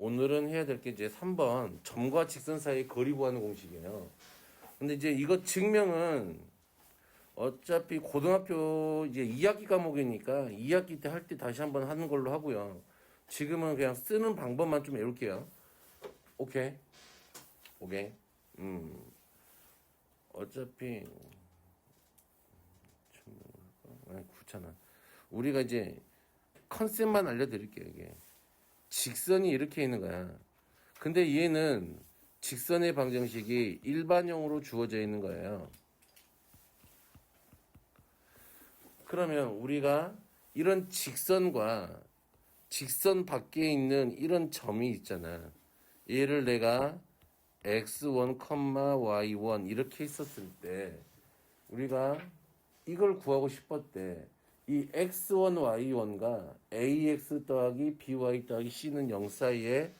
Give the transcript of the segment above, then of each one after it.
오늘은 해야 될 게 이제 3번 점과 직선 사이 거리 구하는 공식이에요. 근데 이제 이거 증명은 어차피 고등학교 이제 2학기 과목이니까 2학기 때 할 때 다시 한번 하는 걸로 하고요. 지금은 그냥 쓰는 방법만 좀 외울게요. 오케이. 오케이. 어차피 아니 그렇잖아. 우리가 이제 컨셉만 알려드릴게요. 이게 직선이 이렇게 있는 거야. 근데 얘는 직선의 방정식이 일반형으로 주어져 있는 거예요. 그러면 우리가 이런 직선과 직선 밖에 있는 이런 점이 있잖아. 얘를 내가 x1, y1 이렇게 있었을 때 우리가 이걸 구하고 싶었대. 이 x1, y1과 ax 더하기 by 더하기 c는 0 사이의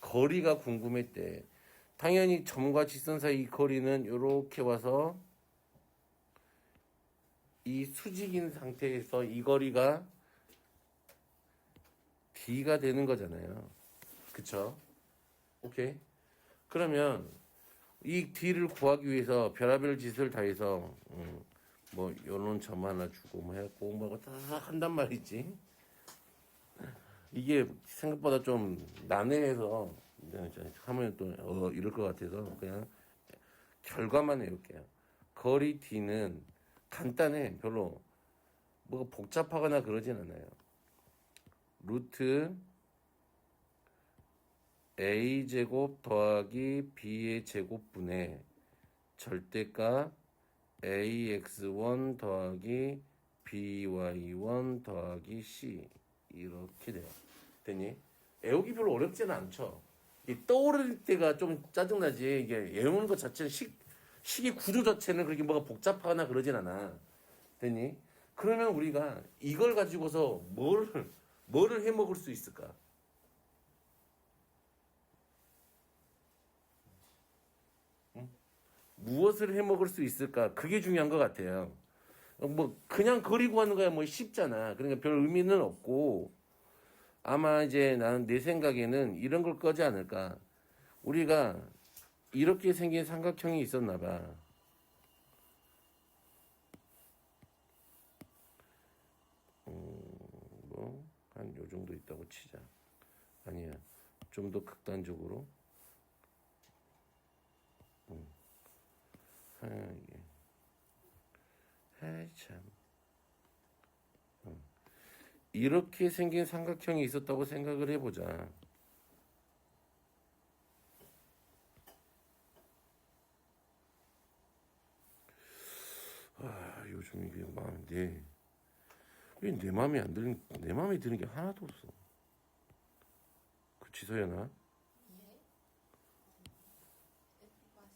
거리가 궁금했대. 당연히 점과 직선 사이 이 거리는 이렇게 와서 이 수직인 상태에서 이 거리가 d가 되는 거잖아요. 그쵸? 오케이. 그러면 이 d를 구하기 위해서 별의별 짓을 다 해서 뭐 요런 점 하나 주고 뭐 해갖고 뭐 다 한단 말이지. 이게 생각보다 좀 난해해서 하면 또 이럴 것 같아서 그냥 결과만 해볼게요. 거리 d는 간단해. 별로 뭐가 복잡하거나 그러진 않아요. 루트 a제곱 더하기 b의 제곱분의 절대값 ax1 더하기 by1 더하기 c 이렇게 돼요. 됐니? 외우기 별로 어렵지는 않죠. 이 떠오를 때가 좀 짜증나지. 이게 외우는 것 자체는 식의 구조 자체는 그렇게 뭐가 복잡하거나 그러진 않아. 됐니? 그러면 우리가 이걸 가지고서 뭐를 해 먹을 수 있을까? 무엇을 해 먹을 수 있을까? 그게 중요한 것 같아요. 뭐 그냥 거리 구하는 거야 뭐 쉽잖아. 그러니까 별 의미는 없고 아마 이제 나는 내 생각에는 이런 걸 거지 않을까. 우리가 이렇게 생긴 삼각형이 있었나 봐. 뭐 한 요 정도 있다고 치자. 아니야. 좀 더 극단적으로. 이게. 참. 이렇게 생긴 삼각형이 있었다고 생각을 해보자. 요즘 이게 마음인데 왜 내 마음에 안 드는 내 마음에 드는 게 하나도 없어. 그치 서연아? 예? 맛이 참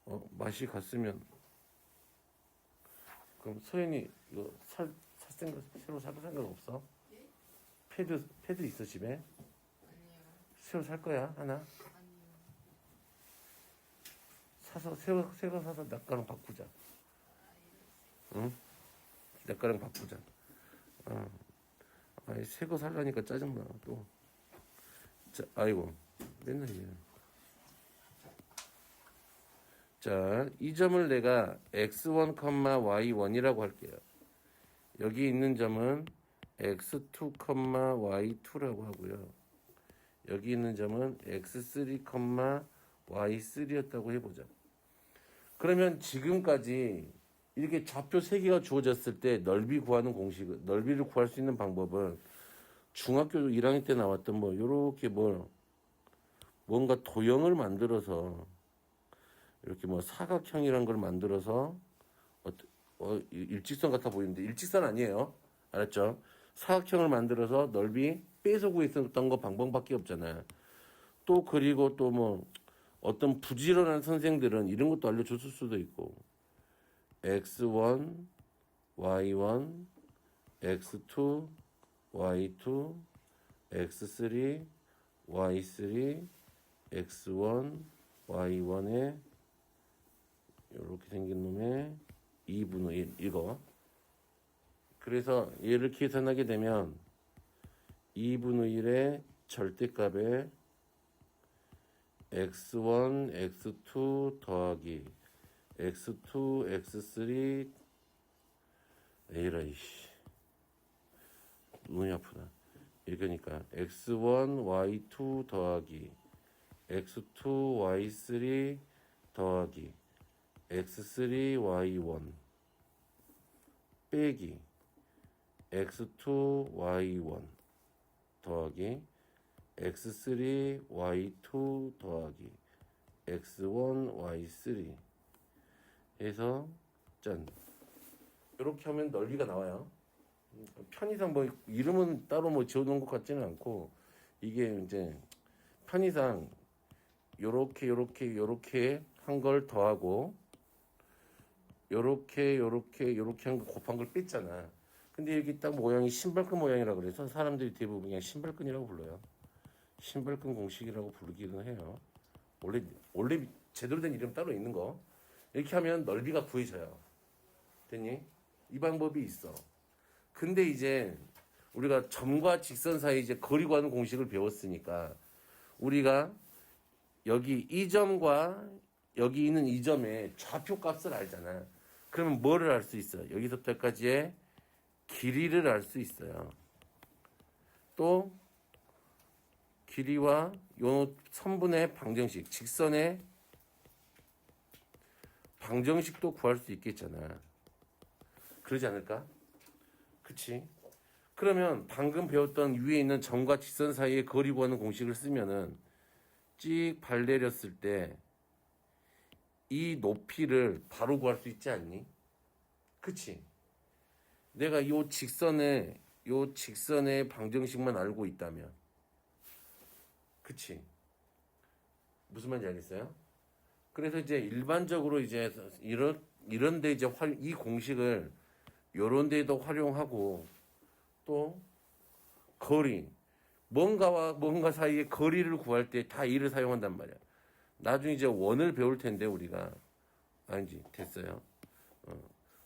나 맛이 갔으면 그럼 서연이 이거 살 생각 새로 살 생각 없어? 예? 패드 있어 집에? 아니요. 새로 살 거야 하나? 아니요. 사서 새거 사서 내 거랑 바꾸자. 응? 내 거랑 바꾸자. 아이 새거 살라니까 짜증나 또. 자, 아이고 맨날 이래. 자, 이 점을 내가 x1, y1이라고 할게요. 여기 있는 점은 x2, y2라고 하고요. 여기 있는 점은 x3, y3였다고 해보자. 그러면 지금까지 이렇게 좌표 3개가 주어졌을 때 넓이 구하는 공식, 넓이를 구할 수 있는 방법은 중학교 1학년 때 나왔던 뭐 요렇게 뭔가 도형을 만들어서 이렇게 뭐 사각형이란 걸 만들어서 일직선 같아 보이는데 일직선 아니에요. 알았죠? 사각형을 만들어서 넓이 빼서 구했었던 거 방법밖에 없잖아요. 또 그리고 또 뭐 어떤 부지런한 선생들은 이런 것도 알려줬을 수도 있고 x1, y1, x2, y2, x3, y3, x1, y1에 이렇게 생긴 놈의 2분의 1 이거 그래서 얘를 계산하게 되면 2분의 1의 절대값에 x1, x2 더하기 x2, x3 에이라 이씨 눈이 아프다. 이러니까 x1, y2 더하기 x2, y3 더하기 x3, y1 빼기 x2, y1 더하기 x3, y2 더하기 x1, y3 해서 짠 이렇게 하면 넓이가 나와요. 편의상 뭐 이름은 따로 뭐 지어놓은 것 같지는 않고 이게 이제 편의상 요렇게 한 걸 더하고 요렇게 한 거 곱한 걸 뺐잖아. 근데 여기 딱 모양이 신발끈 모양이라 그래서 사람들이 대부분 그냥 신발끈이라고 불러요. 신발끈 공식이라고 부르기는 해요. 원래 제대로 된 이름 따로 있는 거. 이렇게 하면 넓이가 구해져요. 됐니? 이 방법이 있어. 근데 이제 우리가 점과 직선 사이 이제 거리 구하는 공식을 배웠으니까 우리가 여기 이 점과 여기 있는 이 점의 좌표 값을 알잖아. 그러면 뭐를 알 수 있어? 여기서부터까지의 길이를 알 수 있어요. 또 길이와 요 선분의 방정식, 직선의 방정식도 구할 수 있겠잖아. 그러지 않을까? 그치? 그러면 방금 배웠던 위에 있는 점과 직선 사이의 거리 구하는 공식을 쓰면은 찍 발 내렸을 때 이 높이를 바로 구할 수 있지 않니? 그치? 내가 요 직선의 방정식만 알고 있다면 그치? 무슨 말인지 알겠어요? 그래서 이제 일반적으로 이제 이런데 이제 이 공식을 요런 데도 활용하고 또 거리 뭔가와 뭔가 사이의 거리를 구할 때 다 이를 사용한단 말이야. 나중에 이제 원을 배울 텐데 우리가 아니지 됐어요.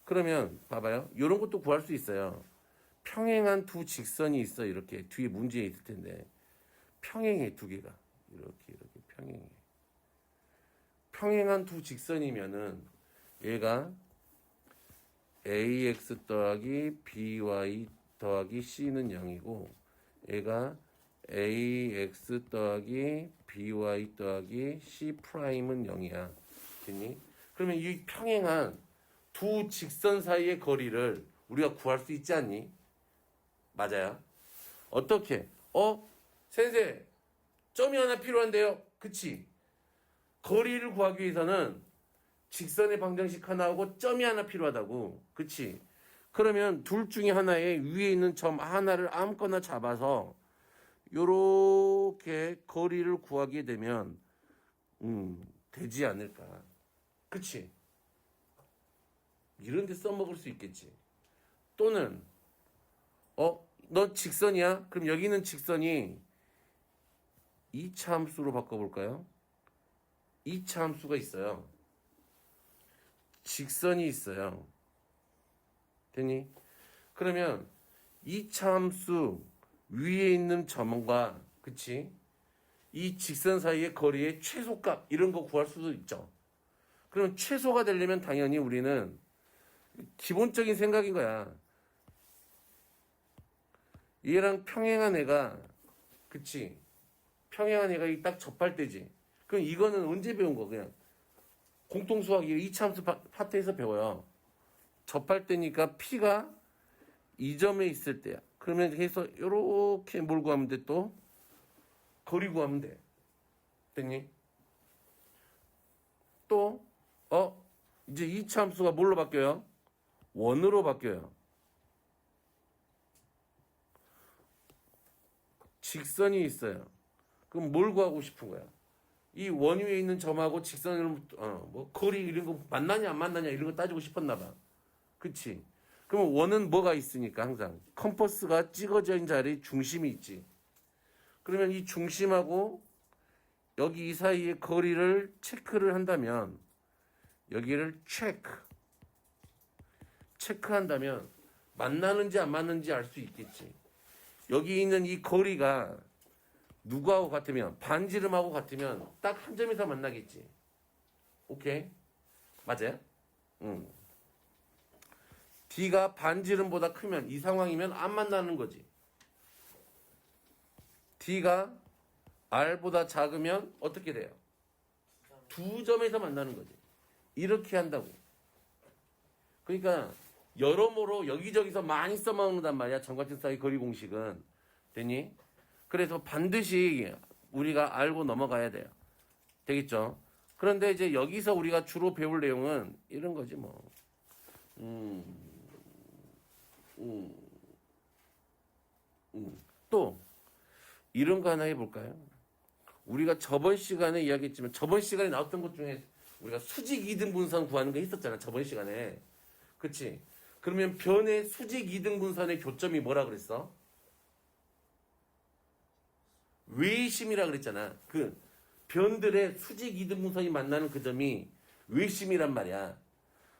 그러면 봐봐요. 이런 것도 구할 수 있어요. 평행한 두 직선이 있어. 이렇게 뒤에 문제에 있을 텐데 평행해 두 개가 이렇게 평행해. 평행한 두 직선이면은 얘가 ax 더하기 by 더하기 c는 0이고 얘가 ax 더하기 by 더하기 c 프라임은 0이야. 됐니? 그러면 이 평행한 두 직선 사이의 거리를 우리가 구할 수 있지 않니? 맞아요. 어떻게? 센세 점이 하나 필요한데요. 그치? 거리를 구하기 위해서는 직선의 방정식 하나하고 점이 하나 필요하다고. 그치? 그러면 둘 중에 하나에 위에 있는 점 하나를 아무거나 잡아서 요렇게 거리를 구하게 되면 되지 않을까. 그치? 이런 데 써먹을 수 있겠지. 또는 너 직선이야? 그럼 여기 있는 직선이 2차 함수로 바꿔볼까요? 2차 함수가 있어요. 직선이 있어요. 됐니? 그러면 2차 함수 위에 있는 점과 그치? 이 직선 사이의 거리의 최소값 이런 거 구할 수도 있죠. 그럼 최소가 되려면 당연히 우리는 기본적인 생각인 거야. 얘랑 평행한 애가 그치? 평행한 애가 딱 접할 때지. 그럼 이거는 언제 배운 거? 그냥 공통수학 2차 함수 파트에서 배워요. 접할 때니까 P가 이 점에 있을 때야. 그러면 해서 이렇게 뭘 구하면 돼? 또 거리 구하면 돼. 됐니? 또 이제 2차 함수가 뭘로 바뀌어요? 원으로 바뀌어요. 직선이 있어요. 그럼 뭘 구하고 싶은 거야? 이 원 위에 있는 점하고 직선을 뭐 거리 이런 거 만나냐 안 만나냐 이런 거 따지고 싶었나 봐. 그치? 그러면 원은 뭐가 있으니까 항상 컴퍼스가 찍어져 있는 자리에 중심이 있지. 그러면 이 중심하고 여기 이 사이의 거리를 체크를 한다면 여기를 체크한다면 만나는지 안 맞는지 알 수 있겠지. 여기 있는 이 거리가 누구하고 같으면 반지름하고 같으면 딱 한 점에서 만나겠지. 오케이? 맞아요? 응. D가 반지름보다 크면 이 상황이면 안 만나는 거지. D가 R보다 작으면 어떻게 돼요? 두 점에서 만나는 거지. 이렇게 한다고. 그러니까 여러모로 여기저기서 많이 써먹는단 말이야. 정과점 사이 거리 공식은. 되니? 그래서 반드시 우리가 알고 넘어가야 돼요. 되겠죠? 그런데 이제 여기서 우리가 주로 배울 내용은 이런 거지 뭐. 또 이런 거 하나 해볼까요? 우리가 저번 시간에 이야기했지만 저번 시간에 나왔던 것 중에 우리가 수직 이등 분선 구하는 거 했었잖아. 저번 시간에. 그치? 그러면 변의 수직 이등 분선의 교점이 뭐라 그랬어? 외심이라 그랬잖아. 그 변들의 수직 이등 분선이 만나는 그 점이 외심이란 말이야.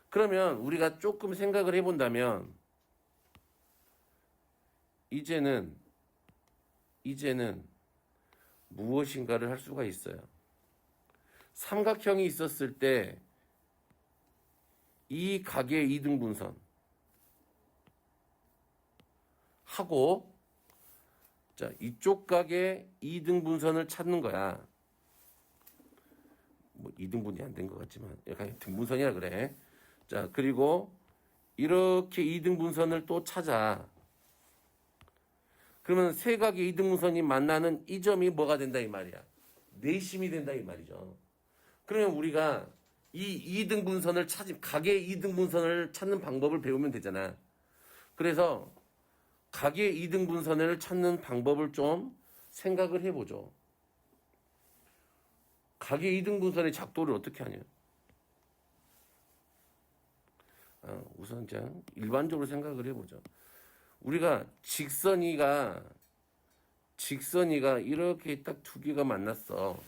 그러면 우리가 조금 생각을 해본다면 이제는 무엇인가를 할 수가 있어요. 삼각형이 있었을 때 이 각의 이등분선 하고 자 이쪽 각의 이등분선을 찾는 거야. 뭐 이등분이 안 된 것 같지만 약간 등분선이라 그래. 자 그리고 이렇게 이등분선을 또 찾아. 그러면 세 각의 이등분선이 만나는 이 점이 뭐가 된다 이 말이야. 내심이 된다 이 말이죠. 그러면 우리가 이 이등분선을 각의 이등분선을 찾는 방법을 배우면 되잖아. 그래서 각의 이등분선을 찾는 방법을 좀 생각을 해보죠. 각의 이등분선의 작도를 어떻게 하냐? 우선 그냥 일반적으로 생각을 해보죠. 우리가 직선이가 이렇게 딱 두 개가 만났어.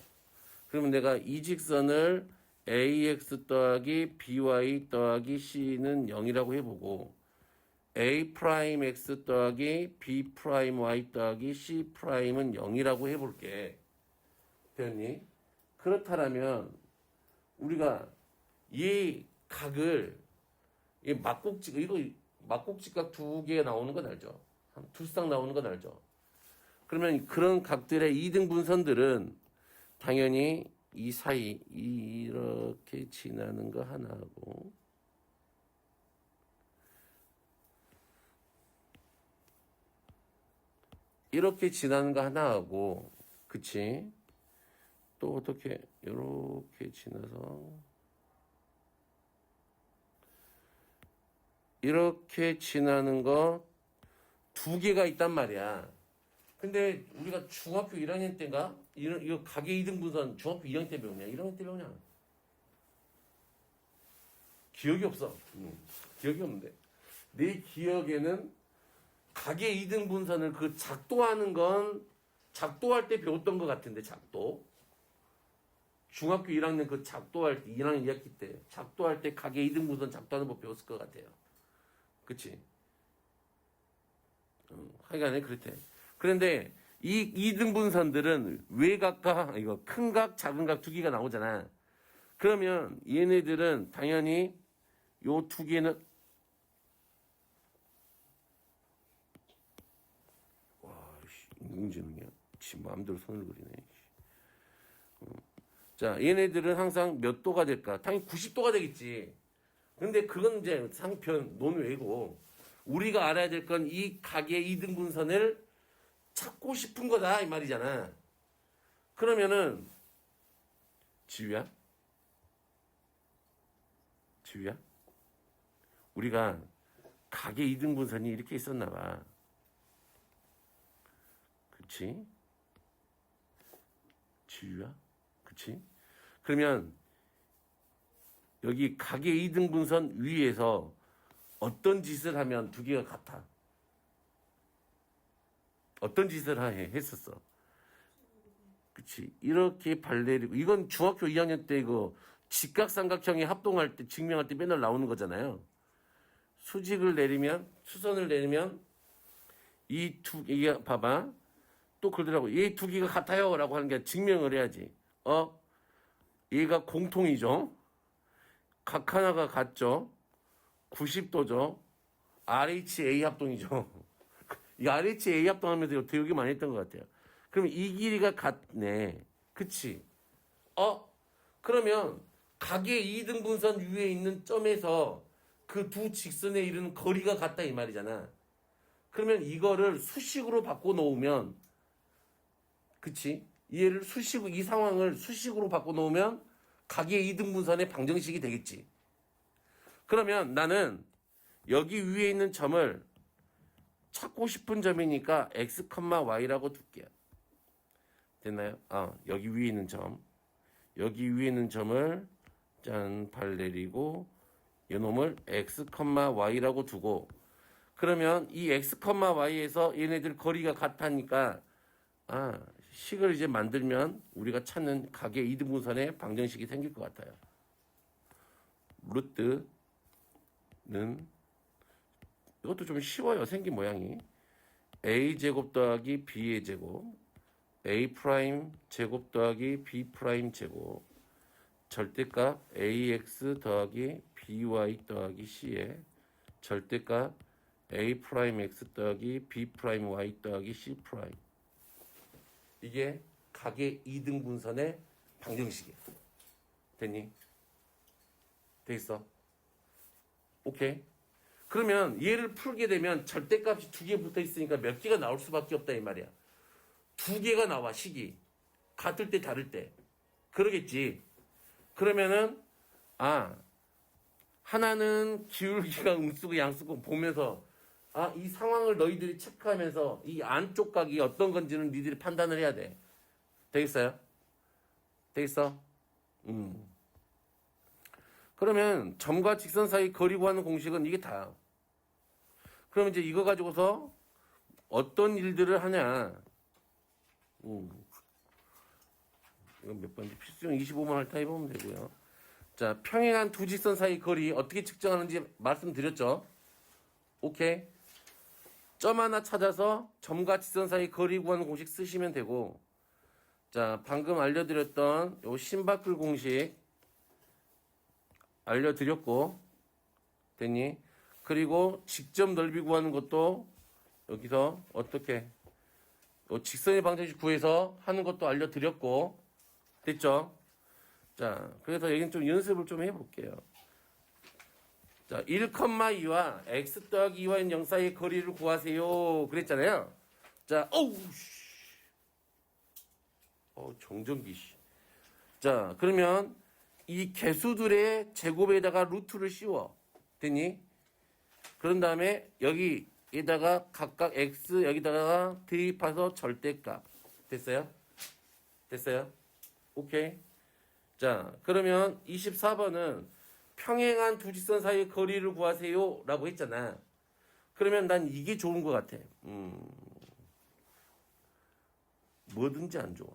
그러면 내가 이 직선을 ax 더하기 by 더하기 c는 0이라고 해보고 a 프라임 x 더하기 b 프라임 y 더하기 c 프라임은 0이라고 해볼게. 되었니? 그렇다면 우리가 이 각을 이 막국지각 두 개 나오는 건 알죠? 두 쌍 나오는 건 알죠? 그러면 그런 각들의 이등분선들은 당연히 이 사이 이렇게 지나는 거 하나하고 이렇게 지나는 거 하나하고 그치? 또 어떻게 이렇게 지나서 이렇게 지나는 거 두 개가 있단 말이야. 근데 우리가 중학교 1학년 때인가? 이거 각의 이등분선 중학교 2학년 때 배우냐? 1학년 때 배우냐? 기억이 없어. 기억이 없는데. 내 기억에는 각의 이등분선을 그 작도하는 건 작도할 때 배웠던 것 같은데 작도. 중학교 1학년 그 작도할 때 2학년 2학기 때 작도할 때 각의 이등분선 작도하는 법 배웠을 것 같아요. 그치? 하여간에 그렇대. 그런데 이 이등분선들은 외각과 이거 큰 각, 작은 각 두 개가 나오잖아. 그러면 얘네들은 당연히 요 두 개는 와, 인공지능이야. 지 마음대로 손을 그리네. 자, 얘네들은 항상 몇 도가 될까? 당연히 90도가 되겠지. 근데 그건 이제 상편 논외고 우리가 알아야 될 건 이 각의 이등분선을 찾고 싶은 거다 이 말이잖아. 그러면은 지우야 우리가 각의 이등분선이 이렇게 있었나 봐. 그치? 지우야 그치? 그러면 여기 각의 이등분선 위에서 어떤 짓을 하면 두 개가 같아? 어떤 짓을 했었어? 그치? 이렇게 발내리고 이건 중학교 2학년 때 이거 직각삼각형이 합동할 때 증명할 때 맨날 나오는 거잖아요. 수직을 내리면 수선을 내리면 이게 봐봐. 또 그러더라고. 이 두 개가 같아요 라고 하는 게 증명을 해야지. 얘가 공통이죠. 각 하나가 같죠. 90도죠. RHA 합동이죠. 이 RHA 합동하면서 되게 많이 했던 것 같아요. 그럼 이 길이가 같네. 그치? 그러면 각의 2등분선 위에 있는 점에서 그 두 직선에 이르는 거리가 같다 이 말이잖아. 그러면 이거를 수식으로 바꿔 놓으면, 그치? 이 상황을 수식으로 바꿔 놓으면 각의 2등분선의 방정식이 되겠지. 그러면 나는 여기 위에 있는 점을 찾고 싶은 점이니까 x, y라고 둘게요. 됐나요? 여기 위에 있는 점. 여기 위에 있는 점을 발 내리고 이놈을 x, y라고 두고 그러면 이 x, y에서 얘네들 거리가 같다니까 식을 이제 만들면 우리가 찾는 각의 이등분선의 방정식이 생길 것 같아요. 루트는 이것도 좀 쉬워요. 생긴 모양이 a제곱 더하기 b의 제곱 a 프라임 제곱 더하기 b 프라임 제곱 절대값 ax 더하기 by 더하기 c의 절대값 a 프라임 x 더하기 b 프라임 y 더하기 c 프라임. 이게 각의 2등분선의 방정식이야. 됐니? 돼 있어? 오케이. 그러면 얘를 풀게 되면 절대값이 두 개 붙어 있으니까 몇 개가 나올 수밖에 없다 이 말이야. 두 개가 나와 식이 같을 때 다를 때 그러겠지. 그러면은 하나는 기울기가 음수고 양수고 보면서 이 상황을 너희들이 체크하면서 이 안쪽 각이 어떤 건지는 니들이 판단을 해야 돼. 되겠어요? 되겠어? 그러면 점과 직선 사이 거리 구하는 공식은 이게 다야. 그러면 이제 이거 가지고서 어떤 일들을 하냐. 이건 몇 번인지 필수형 25번 할 때 해보면 되고요. 자, 평행한 두 직선 사이 거리 어떻게 측정하는지 말씀드렸죠. 오케이. 점 하나 찾아서 점과 직선 사이 거리 구하는 공식 쓰시면 되고, 자, 방금 알려드렸던 요 심바클 공식 알려드렸고, 됐니? 그리고 직접 넓이 구하는 것도 여기서 어떻게 요 직선의 방정식 구해서 하는 것도 알려드렸고, 됐죠? 자, 그래서 여기는 좀 연습을 좀 해볼게요. 자, 1,2와 x 더하기 2와 n 0 사이의 거리를 구하세요. 그랬잖아요. 자, 정전기 씨. 자, 그러면 이 개수들의 제곱에다가 루트를 씌워. 됐니? 그런 다음에 여기에다가 각각 x 여기다가 대입해서 절대값. 됐어요? 됐어요? 오케이. 자, 그러면 24번은 평행한 두 직선 사이의 거리를 구하세요 라고 했잖아. 그러면 난 이게 좋은 것 같아. 뭐든지 안 좋아.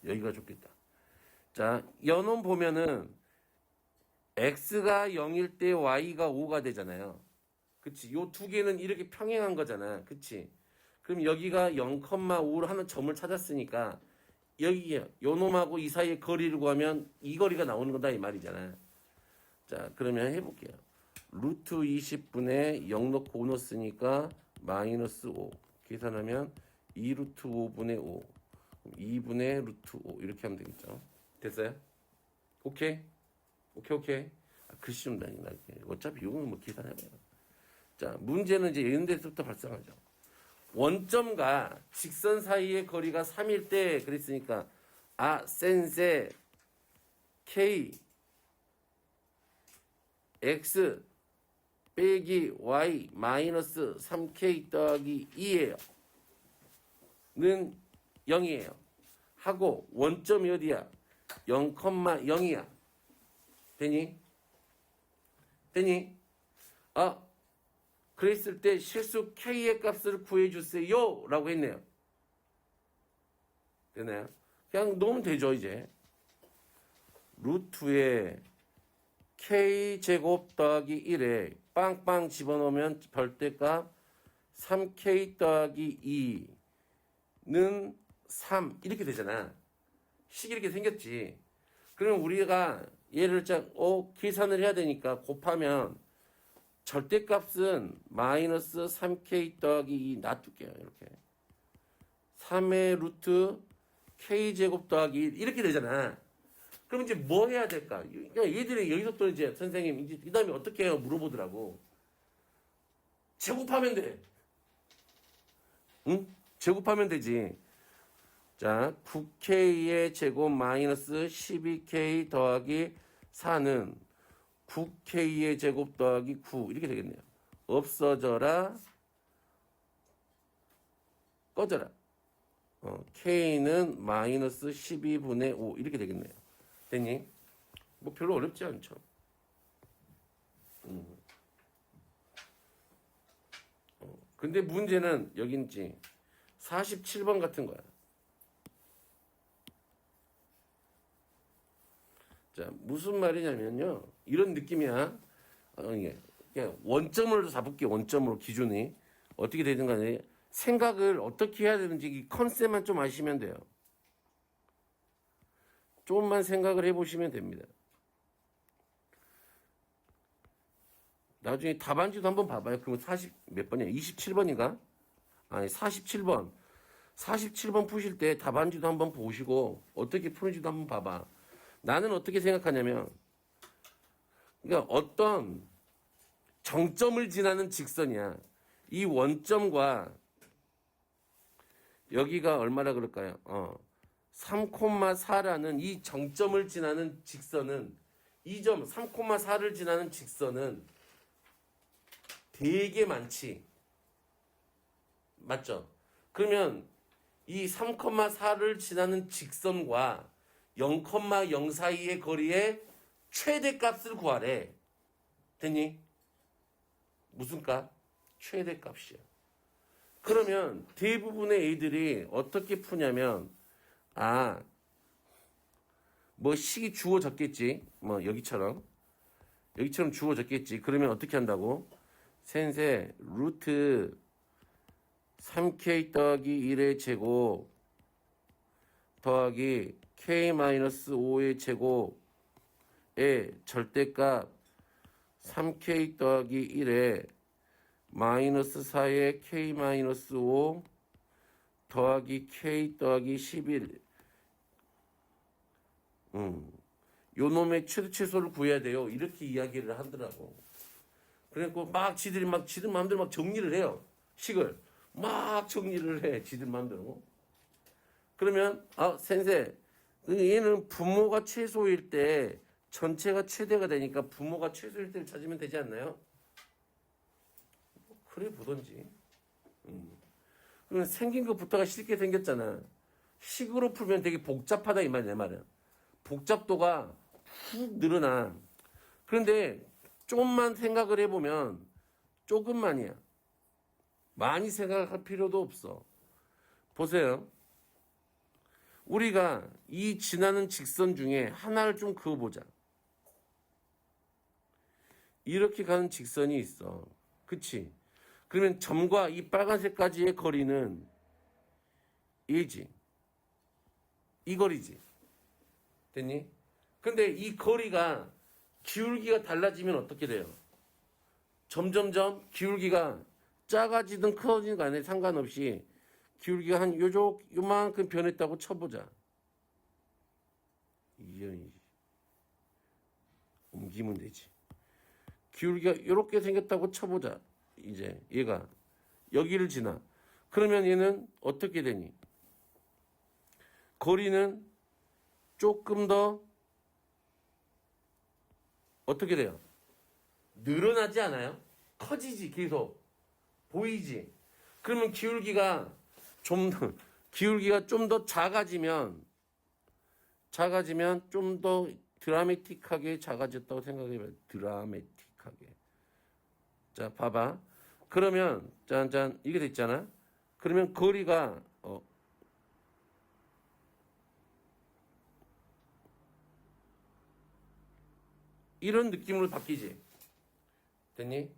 여기가 좋겠다. 자, 연원 보면은 x가 0일 때 y가 5가 되잖아요. 그치? 요 두 개는 이렇게 평행한 거잖아. 그치? 그럼 여기가 0,5를 하는 점을 찾았으니까 여기 요 놈하고 이 사이의 거리를 구하면 이 거리가 나오는 거다 이 말이잖아. 자, 그러면 해볼게요. 루트 20분의 0 넣고 5 넣었으니까 마이너스 5 계산하면 2 루트 5분의 5 2분의 루트 5 이렇게 하면 되겠죠. 됐어요? 오케이? 오케이. 글씨 좀 다니나. 어차피 이거는 뭐 계산해봐요. 자, 문제는 이제 이런 데서부터 발생하죠. 원점과 직선 사이의 거리가 3일 때 그랬으니까 센세 k x 빼기 y 마이너스 3k 더하기 2예요. 는 0이에요. 하고 원점이 어디야? 0,0이야. 되니? 그랬을 때 실수 k의 값을 구해주세요 라고 했네요. 되나요? 그냥 넣으면 되죠, 이제. 루트에 K제곱 더하기 1에 빵빵 집어넣으면 별대값 3K 더하기 2는 3 이렇게 되잖아. 식 이렇게 생겼지. 그러면 우리가 얘를 계산을 해야 되니까 곱하면 절대값은 마이너스 3K 더하기 2 놔둘게요. 이렇게 3의 루트 K제곱 더하기 1 이렇게 되잖아. 그럼 이제 뭐 해야 될까? 그러니까 얘들이 여기서부터 이제 선생님 이제 그 다음에 어떻게 해요? 물어보더라고. 제곱하면 돼. 응? 제곱하면 되지. 자, 9K의 제곱 마이너스 12K 더하기 4는 9K의 제곱 더하기 9 이렇게 되겠네요. 없어져라. 꺼져라. K는 마이너스 12분의 5 이렇게 되겠네요. 됐니? 뭐 별로 어렵지 않죠. 근데 문제는 여기 있지. 47번 같은 거야. 자, 무슨 말이냐면요. 이런 느낌이야. 이게 그냥 원점으로 잡을게요. 원점으로 기준이. 어떻게 되든 간에 생각을 어떻게 해야 되는지 이 컨셉만 좀 아시면 돼요. 조금만 생각을 해보시면 됩니다. 나중에 답안지도 한번 봐봐요. 그러면 40 몇 번이야? 27번인가? 아니 47번. 47번 푸실 때 답안지도 한번 보시고 어떻게 푸는지도 한번 봐봐. 나는 어떻게 생각하냐면 그러니까 어떤 정점을 지나는 직선이야. 이 원점과 여기가 얼마나 그럴까요? 3,4라는 이 정점을 지나는 직선은 이 점 3,4를 지나는 직선은 되게 많지. 맞죠? 그러면 이 3,4를 지나는 직선과 0,0 사이의 거리의 최대값을 구하래. 됐니? 무슨 값? 최대값이야. 그러면 대부분의 애들이 어떻게 푸냐면 뭐 식이 주어졌겠지. 뭐 여기처럼 주어졌겠지. 그러면 어떻게 한다고? 센세 루트 3K 더하기 1의 제곱 더하기 K-5의 제곱의 절대값 3K 더하기 1에 마이너스 4의 K-5 더하기 K 더하기 11 요 놈의 최소를 구해야 돼요. 이렇게 이야기를 하더라고. 그러니까 지들 마음대로 막 정리를 해요. 식을 막 정리를 해. 지들 마음대로. 그러면 센세 얘는 부모가 최소일 때 전체가 최대가 되니까 부모가 최소일 때를 찾으면 되지 않나요? 그래 보던지. 그러면 생긴 것부터가 쉽게 생겼잖아. 식으로 풀면 되게 복잡하다 이 말이야. 내 말은. 복잡도가 훅 늘어나. 그런데 조금만 생각을 해보면 조금만이야. 많이 생각할 필요도 없어. 보세요. 우리가 이 지나는 직선 중에 하나를 좀 그어보자. 이렇게 가는 직선이 있어. 그치? 그러면 점과 이 빨간색까지의 거리는 얘지. 이 거리지. 됐니? 근데 이 거리가 기울기가 달라지면 어떻게 돼요? 점점점 기울기가 작아지든 커지든 간에 상관없이 기울기가 한 요만큼 변했다고 쳐보자. 이연이 옮기면 되지. 기울기가 이렇게 생겼다고 쳐보자. 이제 얘가 여기를 지나. 그러면 얘는 어떻게 되니? 거리는 조금 더 어떻게 돼요? 늘어나지 않아요? 커지지 계속. 보이지? 그러면 기울기가 좀 더 작아지면 좀 더 드라마틱하게 작아졌다고 생각해봐요. 드라마틱하게. 자, 봐봐. 그러면 짠짠 이게 됐잖아. 그러면 거리가 이런 느낌으로 바뀌지. 됐니?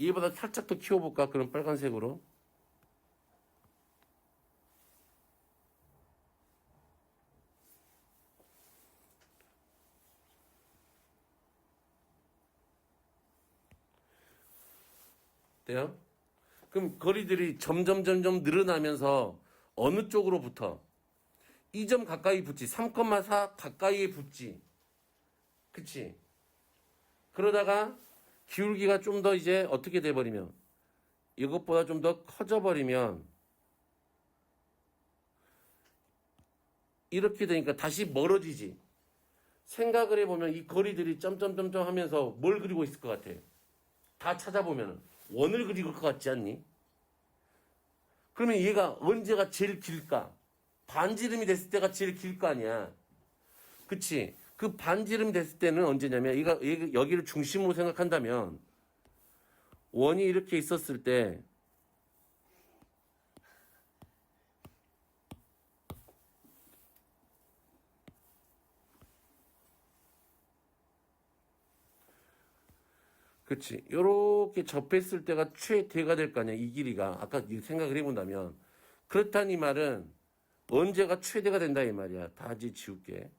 얘보다 살짝 더 키워볼까? 그럼 빨간색으로. 돼요? 그럼 거리들이 점점 늘어나면서 어느 쪽으로 붙어? 2점 가까이 붙지. 3,4 가까이에 붙지. 그치? 그러다가 기울기가 좀 더 이제 어떻게 돼버리면 이것보다 좀 더 커져버리면 이렇게 되니까 다시 멀어지지. 생각을 해보면 이 거리들이 점점점점 하면서 뭘 그리고 있을 것 같아? 다 찾아보면 원을 그릴 것 같지 않니? 그러면 얘가 언제가 제일 길까? 반지름이 됐을 때가 제일 길 거 아니야. 그치? 그 반지름 됐을 때는 언제냐면 얘가 여기를 중심으로 생각한다면 원이 이렇게 있었을 때 그치? 요렇게 접했을 때가 최대가 될 거 아니야. 이 길이가. 아까 생각을 해본다면. 그렇다는 이 말은 언제가 최대가 된다 이 말이야. 다지 지울게.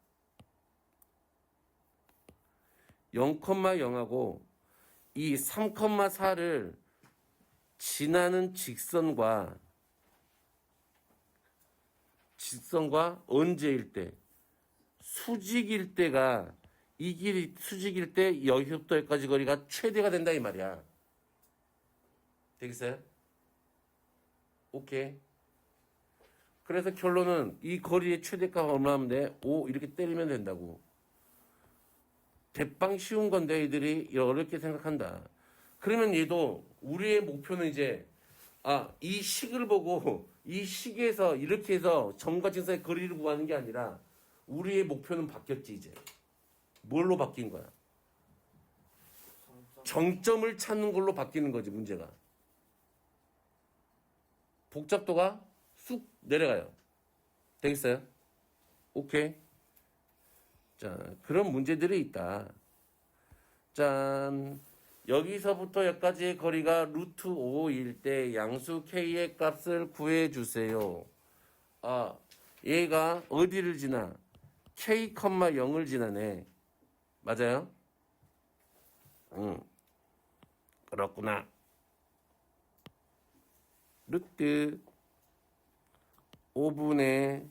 0,0하고 이 3,4를 지나는 직선과 언제일 때? 수직일 때가 이 길이 수직일 때 여기서부터 여기까지 거리가 최대가 된다 이 말이야. 되겠어요? 오케이. 그래서 결론은 이 거리의 최대값 얼마면 돼? 5 이렇게 때리면 된다고. 대빵 쉬운 건데 애들이 어렵게 생각한다. 그러면 얘도 우리의 목표는 이제 이 식을 보고 이 식에서 이렇게 해서 점과 직선의 거리를 구하는 게 아니라 우리의 목표는 바뀌었지 이제. 뭘로 바뀐 거야? 정점을 찾는 걸로 바뀌는 거지 문제가. 복잡도가 쑥 내려가요. 되겠어요? 오케이. 자, 그런 문제들이 있다. 짠. 여기서부터 여기까지의 거리가 루트 5일 때 양수 k의 값을 구해주세요. 얘가 어디를 지나? k, 0을 지나네. 맞아요? 응. 그렇구나. 루트 5분의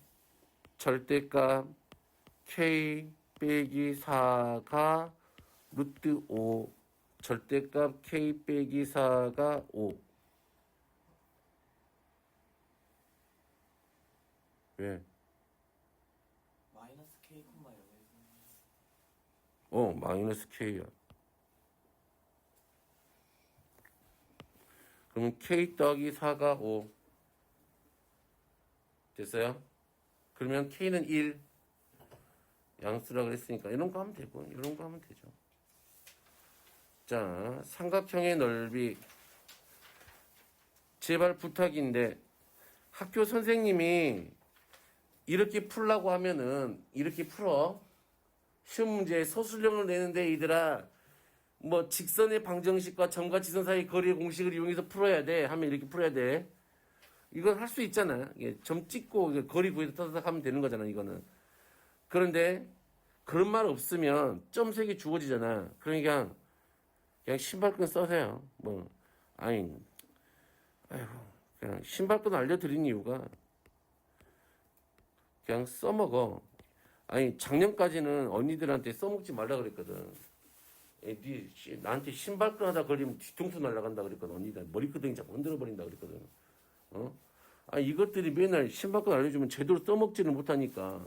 절대값 k 빼기 4가 루트 5 절대값 k 빼기 4가 5. 왜? 마이너스 k, 0에서 마이너스 k야. 그러면 k 더하기 4가 5. 됐어요? 그러면 k는 1. 양수라 그랬으니까 이런 거 하면 되고 이런 거 하면 되죠. 자, 삼각형의 넓이. 제발 부탁인데 학교 선생님이 이렇게 풀라고 하면은 이렇게 풀어. 시험 문제 서술형을 내는데 얘들아 뭐 직선의 방정식과 점과 지선 사이 거리의 공식을 이용해서 풀어야 돼 하면 이렇게 풀어야 돼. 이건 할 수 있잖아. 점 찍고 거리 구해서 터서 하면 되는 거잖아 이거는. 그런데 그런 말 없으면 점색이 주어지잖아. 그러니까 그냥 신발끈 써세요. 아이고 그냥 신발끈 알려드린 이유가 그냥 써먹어. 작년까지는 언니들한테 써먹지 말라 그랬거든. 나한테 신발끈 하다 걸리면 뒤통수 날아간다 그랬거든. 언니들 머리끄댕이 자꾸 흔들어 버린다 그랬거든. 이것들이 맨날 신발끈 알려주면 제대로 써먹지를 못하니까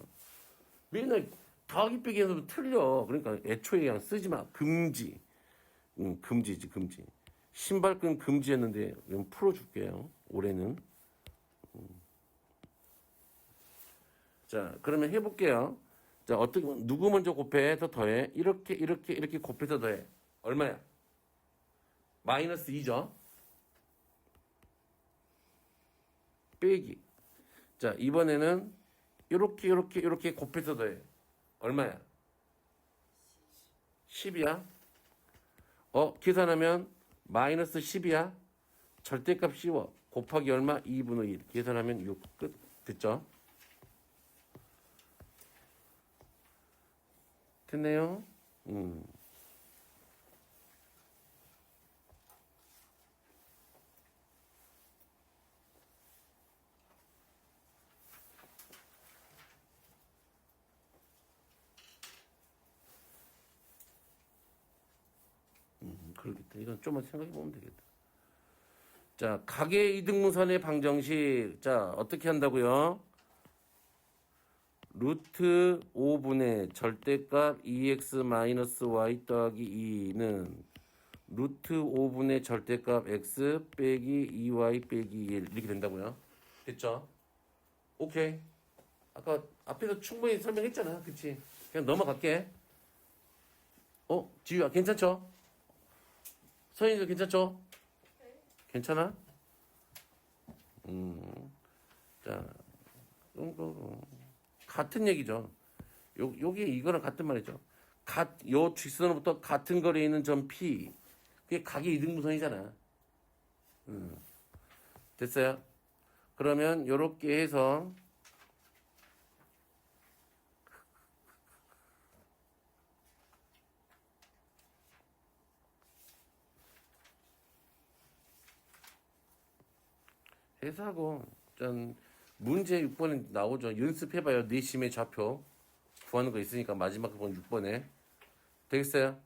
맨날 더하기 빼기 해서 틀려. 그러니까 애초에 그냥 쓰지 마. 금지. 금지지, 금지. 신발끈 금지했는데 그럼 풀어줄게요. 올해는. 자, 그러면 해볼게요. 자, 누구 먼저 곱해서 더해? 이렇게 곱해서 더해. 얼마야? 마이너스 2죠? 빼기. 자, 이번에는 이렇게 곱해서 더해. 얼마야? 10이야. 계산하면 마이너스 10이야. 절대값 씌워. 곱하기 얼마? 2분의 1. 계산하면 6. 끝. 됐죠? 됐네요. 그러겠다. 이건 좀만 생각해 보면 되겠다. 자, 가계 이등분선의 방정식. 자, 어떻게 한다고요? 루트 5분의 절대값 2x-y 더하기 2는 루트 5분의 절대값 x 빼기 2y 빼기 1 이렇게 된다고요. 됐죠? 오케이. 아까 앞에서 충분히 설명했잖아. 그치? 그냥 넘어갈게. 지우야 괜찮죠? 서인이도 괜찮죠? 괜찮아? 자, 같은 얘기죠. 요게 이거랑 같은 말이죠. 요 직선으로부터 같은 거리에 있는 점 P. 그게 각의 이등분선이잖아. 됐어요? 그러면 요렇게 해서 해서하고 전 문제 6번에 나오죠. 연습해봐요. 내심의 좌표 구하는 거 있으니까 마지막 번 6번에 되겠어요?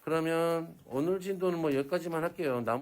그러면 오늘 진도는 뭐 여기까지만 할게요.